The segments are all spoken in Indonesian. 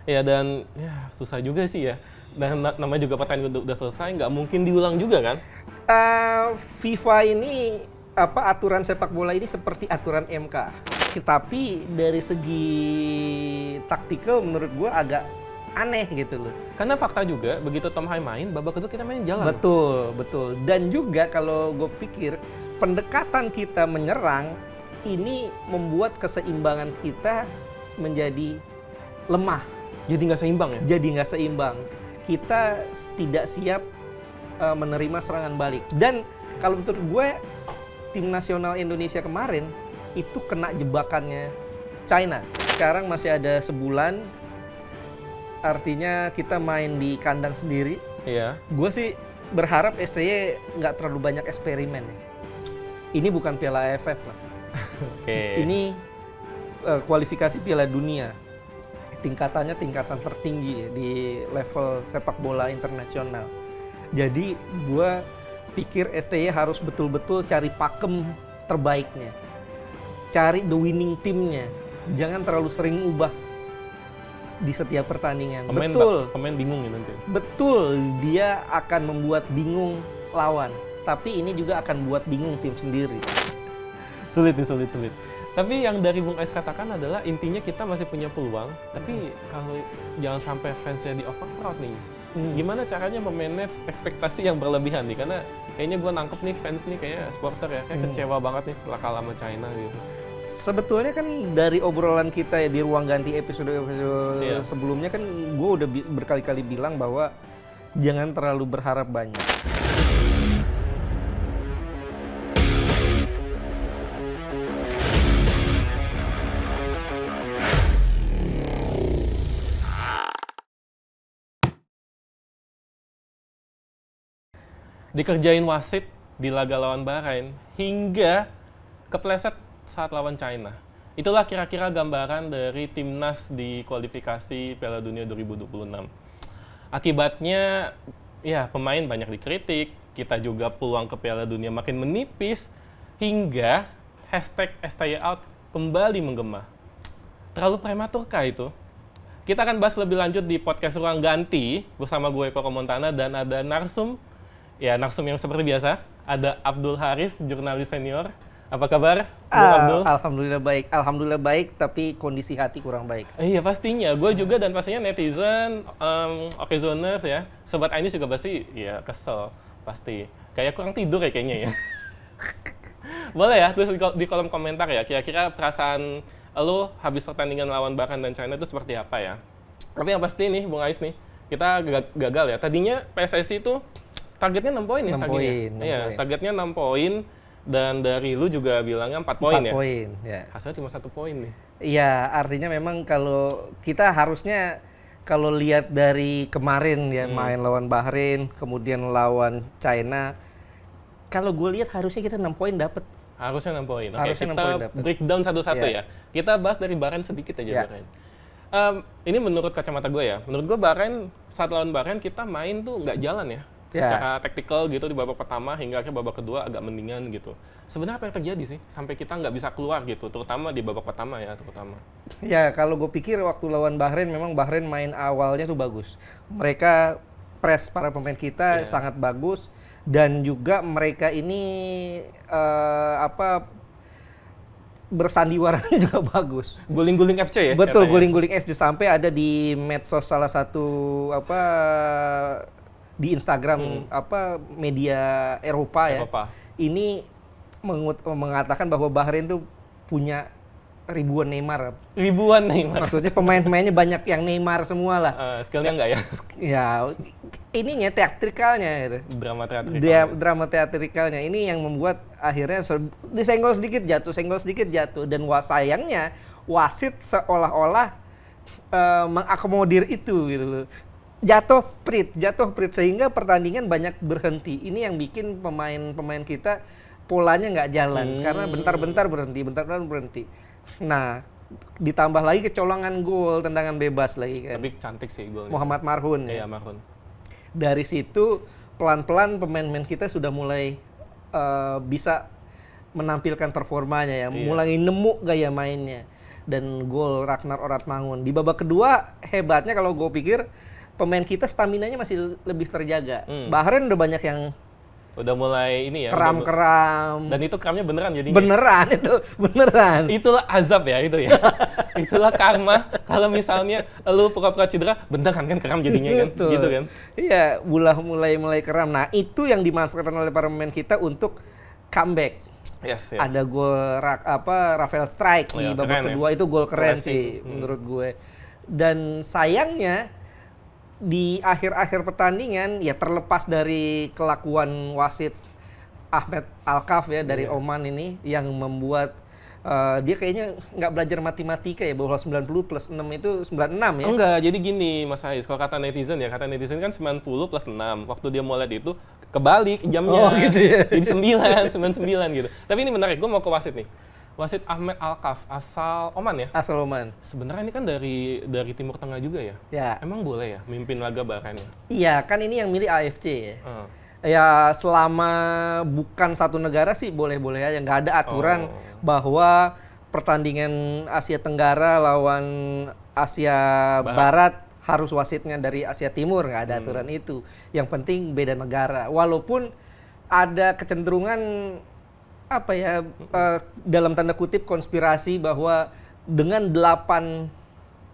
Ya dan ya susah juga sih ya. Dan namanya juga pertandingan udah selesai, nggak mungkin diulang juga kan? FIFA ini aturan sepak bola ini seperti aturan MK. Tapi dari segi taktikal menurut gue agak aneh gitu loh. Karena fakta juga, begitu Tom Hai main, babak kedua kita main jalan. Betul, betul. Dan juga kalau gue pikir pendekatan kita menyerang ini membuat keseimbangan kita menjadi lemah. Jadi nggak seimbang ya? Jadi nggak seimbang. Kita tidak siap menerima serangan balik. Dan kalau menurut gue, tim nasional Indonesia kemarin itu kena jebakannya China. Sekarang masih ada sebulan, artinya kita main di kandang sendiri. Iya. Gue sih berharap STY nggak terlalu banyak eksperimen. Ini bukan Piala AFF lah. Oke. Ini kualifikasi Piala Dunia. Tingkatannya tingkatan tertinggi di level sepak bola internasional. Jadi gue pikir STY harus betul-betul cari pakem terbaiknya. Cari the winning teamnya. Jangan terlalu sering ubah di setiap pertandingan. Pemain bingung ya nanti. Betul, dia akan membuat bingung lawan. Tapi ini juga akan buat bingung tim sendiri. Sulit. Tapi yang dari Bung Ais katakan adalah intinya kita masih punya peluang. Tapi kalau jangan sampai fansnya di overcrowd nih. Gimana caranya memanage ekspektasi yang berlebihan nih? Karena kayaknya gue nangkep nih fans nih kayak supporter ya, kayak kecewa banget nih setelah kalah sama China gitu. Sebetulnya kan dari obrolan kita ya di ruang ganti episode sebelumnya kan gue udah berkali-kali bilang bahwa jangan terlalu berharap banyak. Dikerjain wasit di laga lawan Bahrain hingga kepleset saat lawan China. Itulah kira-kira gambaran dari timnas di kualifikasi Piala Dunia 2026. Akibatnya, ya pemain banyak dikritik, kita juga peluang ke Piala Dunia makin menipis, hingga hashtag #STYOut kembali menggema. Terlalu prematurkah itu? Kita akan bahas lebih lanjut di podcast Ruang Ganti bersama gue Koko Montana dan ada narsum yang seperti biasa. Ada Abdul Haris, jurnalis senior. Apa kabar, Bung Abdul? Alhamdulillah baik, tapi kondisi hati kurang baik. Iya pastinya, gue juga dan pastinya netizen, Okezoners ya, Sobat Ainis juga pasti ya kesel, pasti. Kayak kurang tidur ya kayaknya ya. Boleh ya, terus di kolom komentar ya, kira-kira perasaan lo habis pertandingan lawan Bahrain dan China itu seperti apa ya? Tapi yang pasti nih, Bung Ais nih, kita gagal ya. Tadinya PSSI itu targetnya 6 poin ya? 6 poin. Iya, targetnya 6 poin. Dan dari lu juga bilangnya 4 poin ya? 4 poin, ya. Hasilnya cuma 1 poin nih. Iya, artinya memang kalau kita harusnya kalau lihat dari kemarin ya main lawan Bahrain, kemudian lawan China, kalau gue lihat harusnya kita 6 poin dapat. Harusnya 6 poin. Oke, Harusnya 6 kita poin dapet. breakdown satu-satu Iya. ya. Kita bahas dari Bahrain sedikit aja Iya. Bahrain. Ini menurut kacamata gue ya. Menurut gue Bahrain, saat lawan Bahrain kita main tuh nggak jalan ya. Secara taktikal gitu di babak pertama hingga akhirnya babak kedua agak mendingan gitu. Sebenarnya apa yang terjadi sih sampai kita nggak bisa keluar gitu, terutama di babak pertama ya, terutama. Ya, kalau gue pikir waktu lawan Bahrain memang Bahrain main awalnya tuh bagus. Mereka press para pemain kita sangat bagus dan juga mereka ini bersandiwaranya juga bagus. Guling-guling FC ya? Betul, katanya. guling-guling FC sampai ada di medsos salah satu di Instagram media Eropa ya. Ini mengatakan bahwa Bahrain tuh punya ribuan Neymar. Ribuan Neymar. Maksudnya pemain-pemainnya banyak yang Neymar semua lah. Skillnya nggak ya? Ya, ininya teatrikalnya gitu. Drama teatrikalnya ini yang membuat akhirnya disenggol sedikit jatuh dan sayangnya wasit seolah-olah mengakomodir itu gitu loh. Jatuh prit sehingga pertandingan banyak berhenti. Ini yang bikin pemain kita polanya nggak jalan karena bentar-bentar berhenti. Nah, ditambah lagi kecolongan gol, tendangan bebas lagi kan. Tapi cantik sih golnya. Muhammad Marhun. Iya, Marhun. Dari situ pelan-pelan pemain-pemain kita sudah mulai bisa menampilkan performanya ya, mulai nemu gaya mainnya. dan gol Ragnar Oratmangun. Di babak kedua hebatnya kalau gue pikir pemain kita staminanya masih lebih terjaga. Bahrain udah banyak yang Udah mulai ini ya. kram-kram. Dan itu kramnya beneran jadinya. Beneran itu, beneran. Itulah azab ya itu ya. Itulah karma kalau misalnya lu pura-pura cedera, beneran kan kram jadinya kan. Betul. Gitu kan. Iya, mulai kram. Nah, itu yang dimanfaatkan oleh para pemain kita untuk comeback. Yes. Ada gol Rafael Strike di Ya, babak keren kedua itu gol keren Pressing. sih menurut gue. Dan sayangnya di akhir-akhir pertandingan ya terlepas dari kelakuan wasit Ahmed Alkaf ya dari Oman ini yang membuat dia kayaknya nggak belajar matematika ya, bahwa 90 plus 6 itu 96 ya. Enggak, jadi gini Mas Ais, kalau kata netizen kan 90 plus 6. Waktu dia mau lihat itu kebalik jamnya. Oh, gitu ya. Jadi 9, 99 gitu. Tapi ini menarik, gue mau ke wasit nih. Wasit Ahmed Alkaf asal Oman ya. Asal Oman. Sebenarnya ini kan dari Timur Tengah juga ya. Ya. Emang boleh ya mimpin laga Bahrain ya? Iya, kan ini yang milih AFC ya. Hmm. Ya selama bukan satu negara sih boleh-boleh aja, nggak ada aturan bahwa pertandingan Asia Tenggara lawan Asia Barat harus wasitnya dari Asia Timur, nggak ada aturan itu. Yang penting beda negara. Walaupun ada kecenderungan dalam tanda kutip konspirasi bahwa dengan 8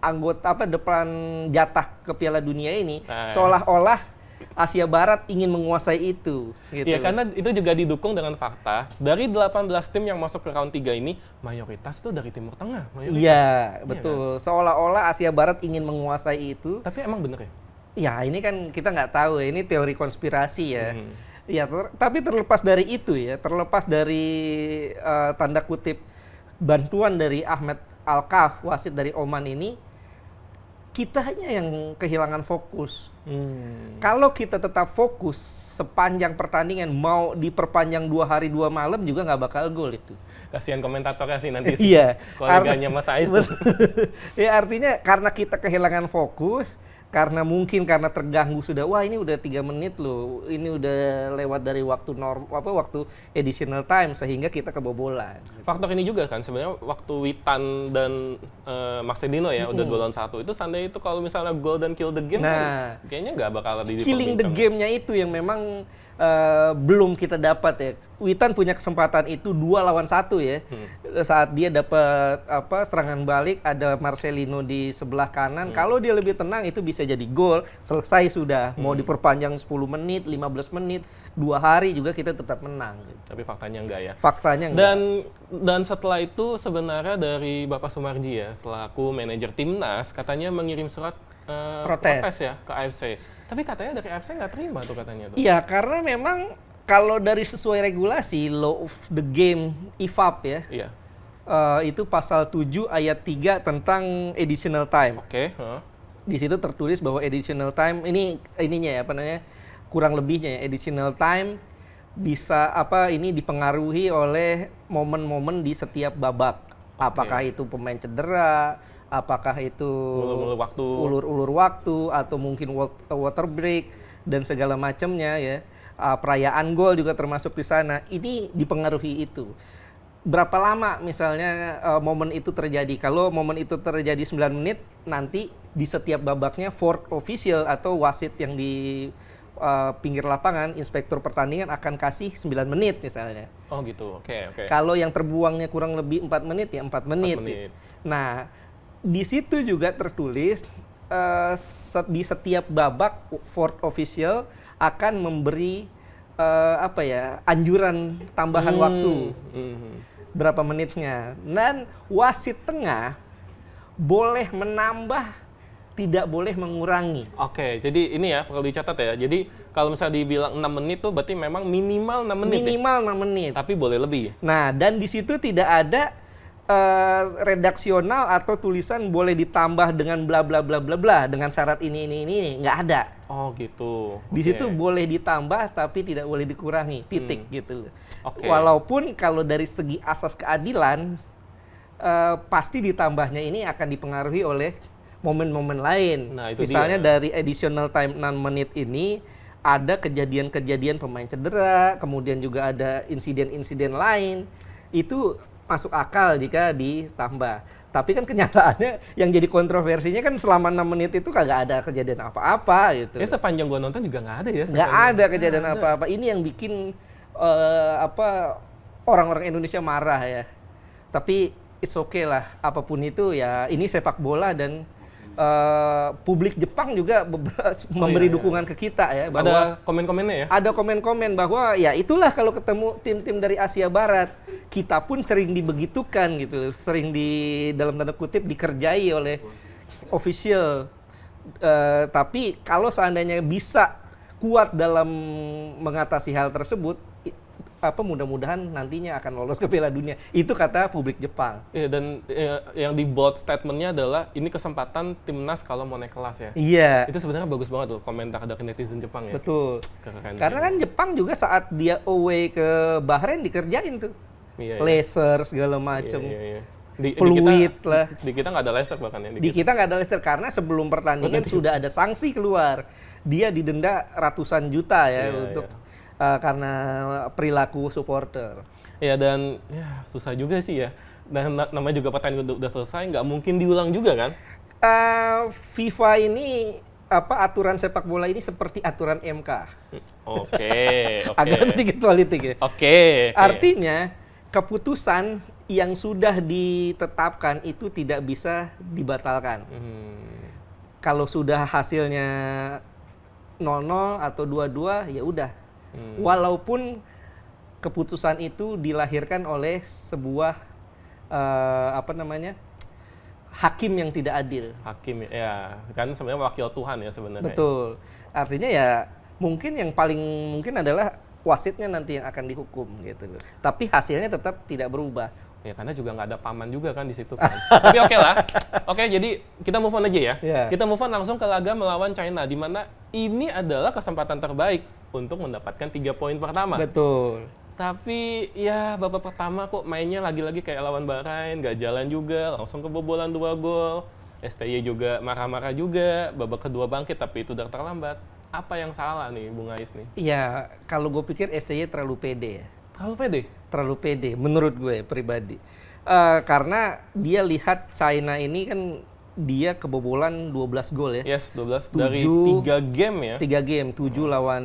anggota depan jatah ke Piala Dunia ini seolah-olah Asia Barat ingin menguasai itu gitu. Iya, karena itu juga didukung dengan fakta dari 18 tim yang masuk ke round 3 ini mayoritas tuh dari Timur Tengah, mayoritas. Iya, betul. Kan? Seolah-olah Asia Barat ingin menguasai itu. Tapi emang bener ya? Ya, ini kan kita nggak tahu ya, ini teori konspirasi ya. Ya, tapi terlepas dari itu ya, terlepas dari tanda kutip bantuan dari Ahmed Alkaf, wasit dari Oman ini, kita hanya yang kehilangan fokus. Kalau kita tetap fokus sepanjang pertandingan, mau diperpanjang 2 hari 2 malam juga nggak bakal gol itu. Kasihan komentatornya sih nanti. Iya. Koleganya Mas Ais. Ya artinya karena kita kehilangan fokus, karena terganggu sudah, wah ini udah 3 menit loh, ini udah lewat dari waktu waktu additional time sehingga kita kebobolan. Faktor ini juga kan sebenarnya waktu Witan dan Marcelino ya udah golan 1 itu seandainya itu kalau misalnya gol dan kill the game kan, kayaknya nggak bakal killing the game-nya itu yang memang belum kita dapat ya. Witan punya kesempatan itu 2 lawan 1 ya. Saat dia dapat serangan balik, ada Marcelino di sebelah kanan. Kalau dia lebih tenang itu bisa jadi gol, selesai sudah. Mau diperpanjang 10 menit, 15 menit, 2 hari juga kita tetap menang gitu. Tapi faktanya enggak ya. Faktanya enggak. Dan setelah itu sebenarnya dari Bapak Sumarji ya, selaku manajer timnas katanya mengirim surat protes ya ke AFC. Tapi katanya dari AFC nggak terima tuh katanya tuh. Iya, karena memang kalau dari sesuai regulasi law of the game IFAB ya. Iya. Itu pasal 7 ayat 3 tentang additional time. Oke. Di situ tertulis bahwa additional time kurang lebihnya ya, additional time bisa ini dipengaruhi oleh momen-momen di setiap babak. Apakah itu pemain cedera, apakah itu ulur waktu atau mungkin water break dan segala macamnya ya. Perayaan gol juga termasuk di sana. Ini dipengaruhi itu. Berapa lama misalnya momen itu terjadi? Kalau momen itu terjadi 9 menit, nanti di setiap babaknya fourth official atau wasit yang di pinggir lapangan, inspektur pertandingan akan kasih 9 menit misalnya. Oh gitu, oke. Kalau yang terbuangnya kurang lebih 4 menit ya 4 menit. Nah, di situ juga tertulis di setiap babak fourth official akan memberi anjuran tambahan waktu. Berapa menitnya. Dan wasit tengah boleh menambah, tidak boleh mengurangi. Oke, jadi ini ya perlu dicatat ya. Jadi kalau misalnya dibilang 6 menit tuh berarti memang minimal 6 menit. Minimal 6 menit. Tapi boleh lebih. Nah, dan di situ tidak ada redaksional atau tulisan boleh ditambah dengan bla bla bla bla bla dengan syarat ini nggak ada. Oh gitu. Di situ boleh ditambah tapi tidak boleh dikurangi, titik gitu. Okay. Walaupun kalau dari segi asas keadilan pasti ditambahnya ini akan dipengaruhi oleh momen-momen lain. Nah, itu misalnya dia. Dari additional time 6 menit ini ada kejadian-kejadian pemain cedera, kemudian juga ada insiden-insiden lain. Itu masuk akal jika ditambah. Tapi kan kenyataannya yang jadi kontroversinya kan selama 6 menit itu kagak ada kejadian apa-apa gitu. Ya sepanjang gua nonton juga nggak ada ya. Nggak ada kejadian apa-apa. Ini yang bikin orang-orang Indonesia marah ya. Tapi it's okay lah, apapun itu ya ini sepak bola dan publik Jepang juga memberi dukungan ke kita ya. Bahwa ada komen-komennya ya? ada komen-komen bahwa ya itulah kalau ketemu tim-tim dari Asia Barat, kita pun sering dibegitukan gitu, sering dalam tanda kutip dikerjai oleh official. Tapi kalau seandainya bisa kuat dalam mengatasi hal tersebut, mudah-mudahan nantinya akan lolos ke Piala Dunia. Itu kata publik Jepang. Iya, dan yang di bold statementnya adalah ini kesempatan timnas kalau mau naik kelas ya. Iya. Itu sebenarnya bagus banget tuh komentar dari netizen Jepang ya. Betul. Keren Karena sih. kan Jepang juga saat dia away ke Bahrain dikerjain tuh. Iya, iya. Laser segala macem. Iya, iya, iya. Di Peluit kita, lah. Di kita nggak ada laser bahkan ya. Di kita nggak ada laser karena sebelum pertandingan sudah ada sanksi keluar. Dia didenda ratusan juta ya Iya, untuk iya. Karena perilaku supporter. Ya, dan ya susah juga sih ya. Dan namanya juga pertandingan udah selesai, nggak mungkin diulang juga kan? FIFA ini aturan sepak bola ini seperti aturan MK. Oke, oke. Agak sedikit politik ya. Oke. Artinya keputusan yang sudah ditetapkan itu tidak bisa dibatalkan. Kalau sudah hasilnya 0-0 atau 2-2 ya udah. Walaupun keputusan itu dilahirkan oleh sebuah hakim yang tidak adil. Hakim ya, kan sebenarnya wakil Tuhan ya sebenarnya. Betul. Artinya ya mungkin yang paling mungkin adalah wasitnya nanti yang akan dihukum gitu. Tapi hasilnya tetap tidak berubah. Ya karena juga nggak ada paman juga kan di situ kan. Tapi oke lah. Oke, jadi kita move on aja ya. Yeah. Kita move on langsung ke laga melawan China, di mana ini adalah kesempatan terbaik untuk mendapatkan 3 poin pertama. Betul. Tapi ya babak pertama kok mainnya lagi-lagi kayak lawan Bahrain, nggak jalan juga, langsung kebobolan 2 gol. STY juga marah-marah juga, babak kedua bangkit tapi itu udah terlambat. Apa yang salah nih Bung Ais nih? Iya, kalau gue pikir STY terlalu pede ya. Terlalu pede? Terlalu pede menurut gue pribadi. Karena dia lihat China ini kan dia kebobolan 12 gol ya. Yes, 12 7, dari 3 game ya. 3 game, 7 lawan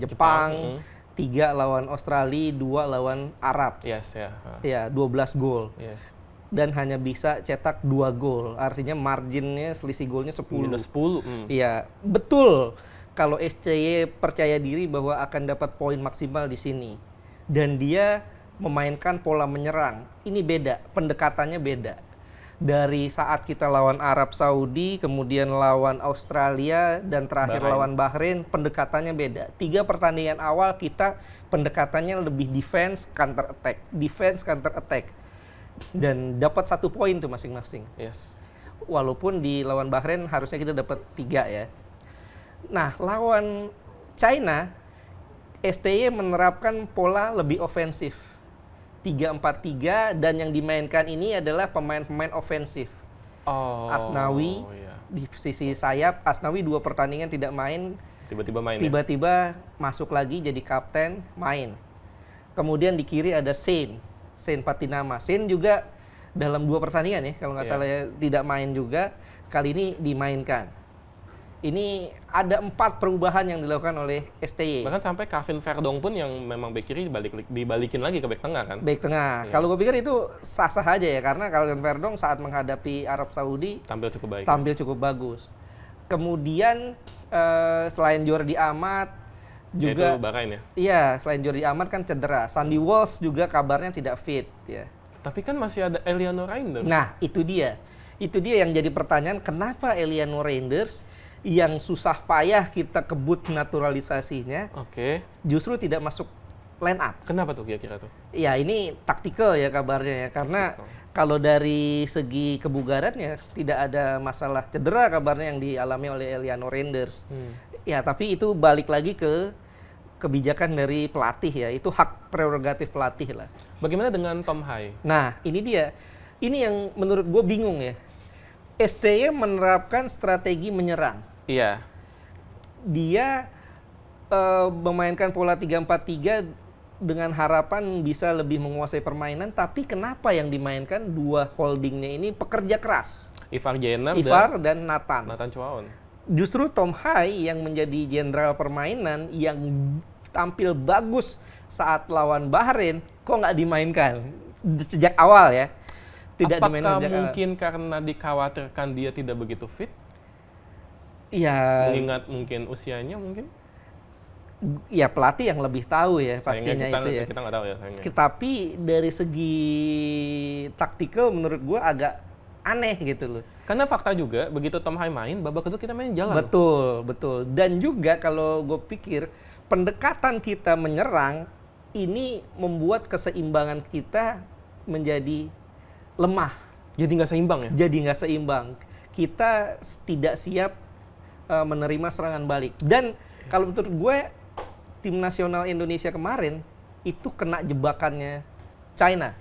Jepang, 3 lawan Australia, 2 lawan Arab. Yes, ya. Ya, 12 gol. Yes. Dan hanya bisa cetak 2 gol. Artinya marginnya selisih golnya 10. Minus 10. Iya, betul. Kalau SCY percaya diri bahwa akan dapat poin maksimal di sini. Dan dia memainkan pola menyerang. Ini beda, pendekatannya beda. Dari saat kita lawan Arab Saudi, kemudian lawan Australia, dan terakhir lawan Bahrain, pendekatannya beda. 3 pertandingan awal kita pendekatannya lebih defense, counter attack. Defense, counter attack. Dan dapat 1 poin tuh masing-masing. Yes. Walaupun di lawan Bahrain harusnya kita dapat 3 ya. Nah, lawan China, STY menerapkan pola lebih ofensif. 3-4-3 dan yang dimainkan ini adalah pemain-pemain ofensif. Oh. Asnawi iya. di sisi sayap, Asnawi 2 pertandingan tidak main, Tiba-tiba main ya? tiba-tiba masuk lagi jadi kapten, main. Kemudian di kiri ada Sein Patinama. Sein juga dalam 2 pertandingan ya, kalau nggak salah ya, tidak main juga. Kali ini dimainkan. Ini ada 4 perubahan yang dilakukan oleh STY. Bahkan sampai Kevin Verdong pun yang memang back kiri dibalikin lagi ke back tengah kan? Back tengah. Kalau gue pikir itu sah-sah aja ya, karena Kevin Verdong saat menghadapi Arab Saudi Tampil cukup baik. tampil cukup bagus. Kemudian selain Jordi Amat juga, itu Bahrain ya? iya, selain Jordi Amat kan cedera. Sandy Walsh juga kabarnya tidak fit ya. Tapi kan masih ada Eliano Reinders. Nah, itu dia. Itu dia yang jadi pertanyaan, kenapa Eliano Reinders yang susah payah kita kebut naturalisasinya Oke. justru tidak masuk line up. Kenapa tuh kira-kira tuh? Ya ini taktikal ya kabarnya ya, karena kalau dari segi kebugarannya tidak ada masalah cedera kabarnya yang dialami oleh Eliano Reinders. Ya tapi itu balik lagi ke kebijakan dari pelatih ya, itu hak prerogatif pelatih lah. Bagaimana dengan Tom Hai? Nah ini dia, ini yang menurut gue bingung ya. STY menerapkan strategi menyerang. Iya. Dia memainkan pola 3-4-3 dengan harapan bisa lebih menguasai permainan, tapi kenapa yang dimainkan dua holdingnya ini pekerja keras? Ivar Jenner Ivar dan Nathan. Nathan Chuaon. Justru Tom Hai yang menjadi jenderal permainan yang tampil bagus saat lawan Bahrain, kok nggak dimainkan sejak awal ya? Tidak dimainkan Apakah sejak awal. mungkin karena dikhawatirkan dia tidak begitu fit? Ya, Mengingat mungkin usianya mungkin? ya pelatih yang lebih tahu ya Sayangnya pastinya kita, itu ya. kita nggak tahu ya sayangnya. Tapi dari segi taktikal menurut gua agak aneh gitu loh. Karena fakta juga, begitu Tom Hai main, babak kedua kita main jalan. Betul, betul. Dan juga kalau gue pikir pendekatan kita menyerang ini membuat keseimbangan kita menjadi lemah. Jadi nggak seimbang ya? Jadi nggak seimbang. Kita tidak siap menerima serangan balik. Dan kalau menurut gue, tim nasional Indonesia kemarin itu kena jebakannya China.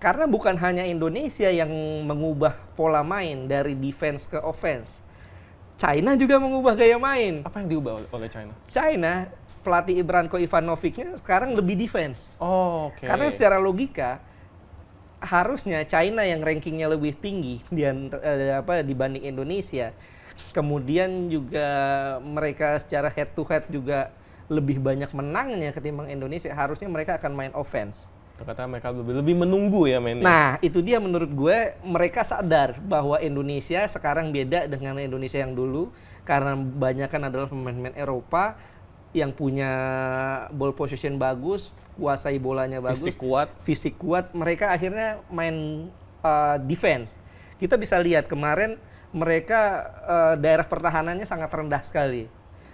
Karena bukan hanya Indonesia yang mengubah pola main dari defense ke offense. China juga mengubah gaya main. Apa yang diubah oleh China? China, pelatih Branko Ivanovic-nya sekarang lebih defense. Oh, oke. Karena secara logika, harusnya China yang rankingnya lebih tinggi dibanding Indonesia. Kemudian juga mereka secara head to head juga lebih banyak menangnya ketimbang Indonesia. Harusnya mereka akan main offense. Ternyata mereka lebih menunggu ya mainnya. Nah, itu dia menurut gue, mereka sadar bahwa Indonesia sekarang beda dengan Indonesia yang dulu. Karena kebanyakan adalah pemain-pemain Eropa yang punya ball position bagus, kuasai bolanya bagus, fisik kuat. Mereka akhirnya main defense. Kita bisa lihat kemarin mereka daerah pertahanannya sangat rendah sekali.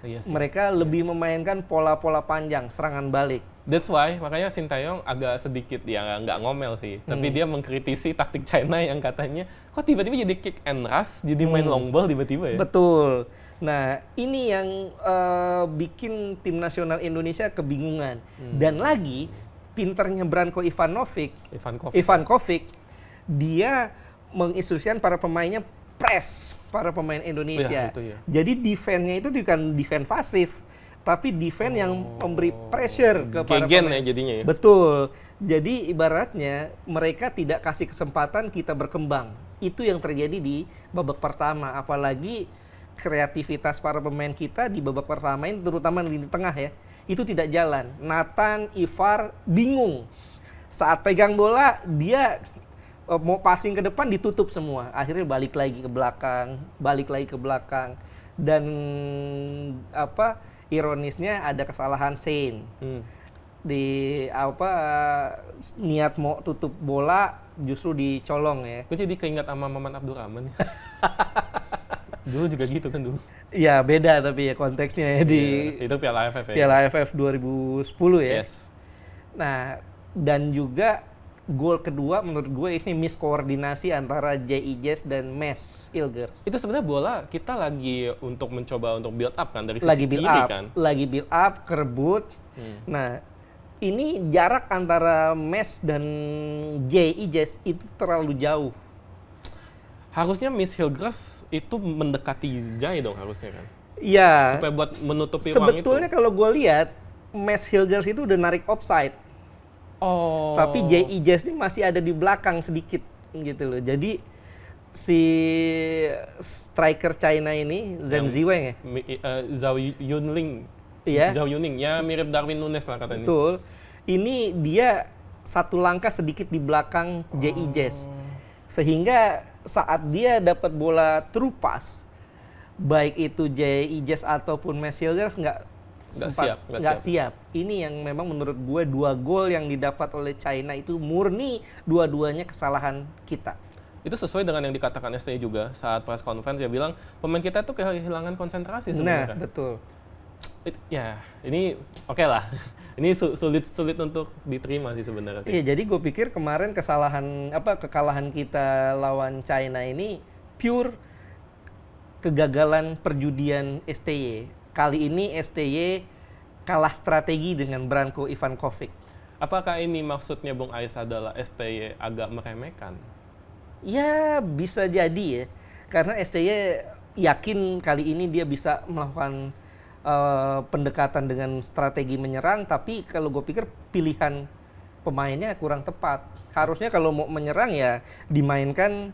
Iya sih. Mereka lebih memainkan pola-pola panjang, serangan balik. That's why, makanya Sintayong agak sedikit, ya nggak ngomel sih, tapi dia mengkritisi taktik China yang katanya, kok tiba-tiba jadi kick and rush, jadi main long ball tiba-tiba ya? Betul. Nah, ini yang bikin tim nasional Indonesia kebingungan. Dan lagi, pinternya Branko Ivanovic, dia menginstruksikan para pemainnya press para pemain Indonesia. Ya, itu ya. Jadi defense-nya itu bukan defense pasif, tapi defense yang memberi pressure kepada Gegen pemain. ya jadinya ya? Betul. Jadi ibaratnya mereka tidak kasih kesempatan kita berkembang. Itu yang terjadi di babak pertama. Apalagi kreativitas para pemain kita di babak pertama ini, terutama di lini tengah ya, itu tidak jalan. Nathan, Ivar bingung. Saat pegang bola, dia mau passing ke depan ditutup semua. Akhirnya balik lagi ke belakang. Dan ironisnya ada kesalahan Sein. Di niat mau tutup bola justru dicolong ya. Gue jadi keinget sama Maman Abdurrahman. Dulu juga gitu kan dulu. Ya beda tapi ya konteksnya ya Itu Piala AFF ya. Piala AFF 2010 ya. Yes. Nah, dan juga gol kedua menurut gue ini miskoordinasi antara J.I.Jes dan Mes Ilgers. Itu sebenarnya bola kita lagi mencoba untuk build up kan dari sisi Lagi build kiri up, kan. lagi build up, kerebut. Nah, ini jarak antara Mes dan J.I.Jes itu terlalu jauh. Harusnya Miss Hilgers itu mendekati Jai dong harusnya kan. Iya. Supaya buat menutupi ruang itu. Sebetulnya kalau gue lihat Mes Hilgers itu udah narik offside. Oh. Tapi J.I.Jes ini masih ada di belakang sedikit gitu loh. Jadi si striker China ini Zheng Ziwei ya. Zhao Yunling. Iya. Zhao Yuning ya mirip Darwin Nunes lah katanya. Betul. Ini dia satu langkah sedikit di belakang J.I.Jes. Sehingga saat dia dapat bola true pass, baik itu J.I.Jes ataupun Mes Hilgers nggak siap. Ini yang memang menurut gue 2 gol yang didapat oleh China itu murni dua-duanya kesalahan kita. Itu sesuai dengan yang dikatakan STY juga saat press conference, dia bilang pemain kita tuh kehilangan konsentrasi sebenarnya. Nah, betul. Ya, ini oke lah. Ini sulit untuk diterima sih sebenarnya sih. Iya, jadi gue pikir kemarin kekalahan kita lawan China ini pure kegagalan perjudian STY. Kali ini STY kalah strategi dengan Branko Ivanovic. Apakah ini maksudnya Bung Ais adalah STY agak meremehkan? Ya, bisa jadi ya. Karena STY yakin kali ini dia bisa melakukan pendekatan dengan strategi menyerang, tapi kalau gue pikir pilihan pemainnya kurang tepat. Harusnya kalau mau menyerang ya dimainkan.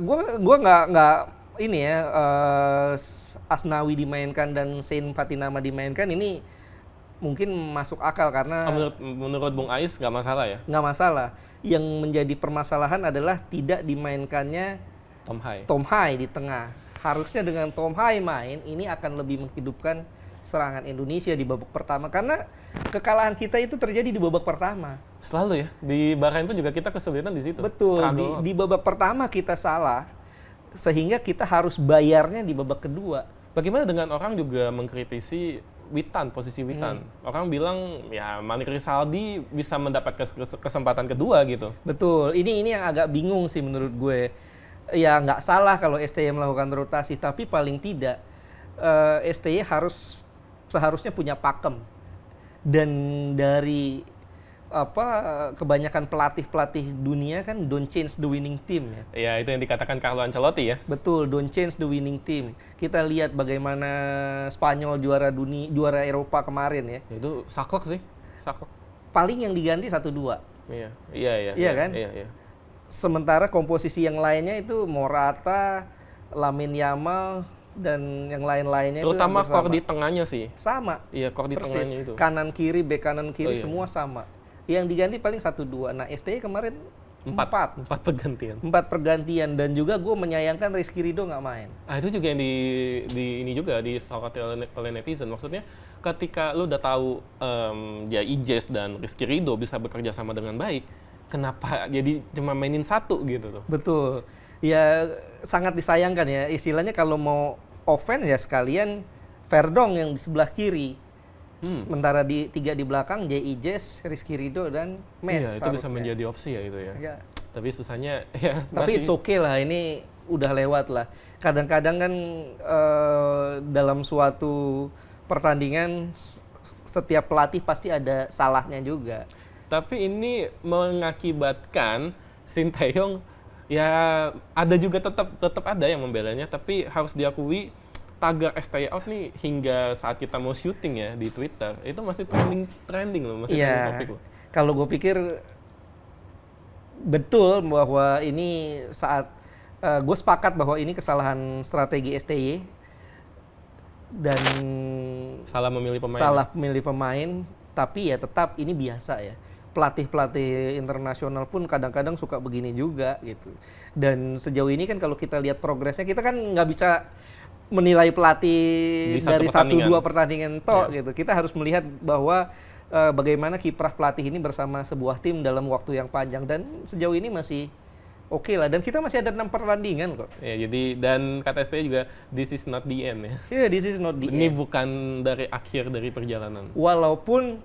Gua nggak ini ya, Asnawi dimainkan dan Sein Patinama dimainkan, ini mungkin masuk akal karena Menurut Bung Ais nggak masalah ya? nggak masalah. Yang menjadi permasalahan adalah tidak dimainkannya Tom Hai di tengah. Harusnya dengan Tom Hai main, ini akan lebih menghidupkan serangan Indonesia di babak pertama, karena kekalahan kita itu terjadi di babak pertama. Selalu ya, di Bahrain pun juga kita kesulitan di situ. Betul, di babak pertama kita salah, sehingga kita harus bayarnya di babak kedua. Bagaimana dengan orang juga mengkritisi Witan, posisi Witan? Orang bilang ya Malik Rizaldi bisa mendapat kesempatan kedua gitu. Betul, ini yang agak bingung sih menurut gue. Ya nggak salah kalau STY melakukan rotasi, tapi paling tidak STY seharusnya punya pakem. Dan dari kebanyakan pelatih dunia kan don't change the winning team ya. Ya itu yang dikatakan Carlo Ancelotti ya. Betul, don't change the winning team. Kita lihat bagaimana Spanyol juara Eropa kemarin ya. Itu saklek sih, saklek. Paling yang diganti 1-2. Iya. Iya kan? Iya. Sementara komposisi yang lainnya itu Morata, Lamine Yamal, dan yang lain-lainnya terutama itu kor di tengahnya sih. Sama. Iya, kor di tengahnya itu. Kanan kiri, bek kanan kiri iya. semua sama. Yang diganti paling 1-2. Nah, STY kemarin 4 pergantian. 4 pergantian, dan juga gue menyayangkan Rizky Ridho nggak main. Itu juga yang ini juga disoroti oleh netizen. Maksudnya ketika lu udah tahu Ijes dan Rizky Ridho bisa bekerja sama dengan baik, kenapa jadi cuma mainin satu gitu tuh? Betul. Ya sangat disayangkan ya. Istilahnya kalau mau offense ya sekalian Verdong yang di sebelah kiri. Sementara di 3 di belakang Ijes, Rizky Ridho, dan Mes. Iya, itu bisa menjadi opsi ya itu ya. Ya. Tapi susahnya ya Tapi it's okay lah, ini udah lewat lah. Kadang-kadang kan dalam suatu pertandingan setiap pelatih pasti ada salahnya juga. Tapi ini mengakibatkan Sinteyong ya ada juga tetap ada yang membelanya, tapi harus diakui tagar STY out nih hingga saat kita mau syuting ya di Twitter itu masih trending loh, masih trending topik loh. Kalau gue pikir betul bahwa ini saat gue sepakat bahwa ini kesalahan strategi STY dan salah memilih pemain, tapi ya tetap ini biasa ya. Pelatih internasional pun kadang-kadang suka begini juga gitu. Dan sejauh ini kan kalau kita lihat progresnya, kita kan nggak bisa menilai pelatih dari 1-2 pertandingan gitu. Kita harus melihat bahwa bagaimana kiprah pelatih ini bersama sebuah tim dalam waktu yang panjang, dan sejauh ini masih oke lah, dan kita masih ada 6 pertandingan kok. Ya, jadi dan kata STY juga this is not the end ya. Iya, this is not the end. Ini bukan dari akhir dari perjalanan. Walaupun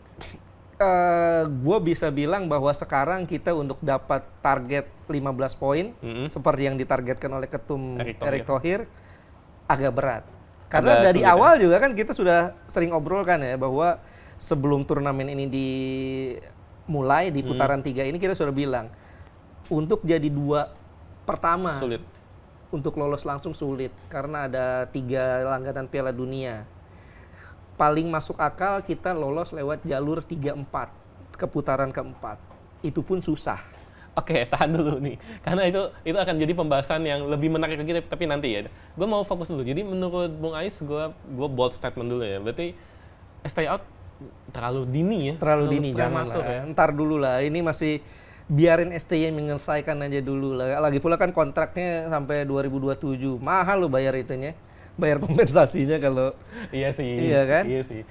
gue bisa bilang bahwa sekarang kita untuk dapat target 15 poin seperti yang ditargetkan oleh ketum Erick Thohir agak berat. Karena dari awal juga kan kita sudah sering obrolkan ya bahwa sebelum turnamen ini dimulai di putaran 3 ini kita sudah bilang untuk jadi 2 pertama sulit. Untuk lolos langsung sulit karena ada 3 langganan Piala Dunia. Paling masuk akal kita lolos lewat jalur 3-4 ke putaran keempat. Itu pun susah. Oke, tahan dulu nih. Karena itu akan jadi pembahasan yang lebih menarik lagi, tapi nanti ya. Gue mau fokus dulu. Jadi menurut Bung Ais, gue bold statement dulu ya. Berarti stay out terlalu dini ya. Terlalu dini, jangan lah. Ya. Ntar dulu lah. Ini masih biarin STY menyelesaikan aja dulu lah. Lagi pula kan kontraknya sampai 2027. Mahal lo bayar itunya. Bayar kompensasinya kalau iya sih. Iya kan? Iya sih.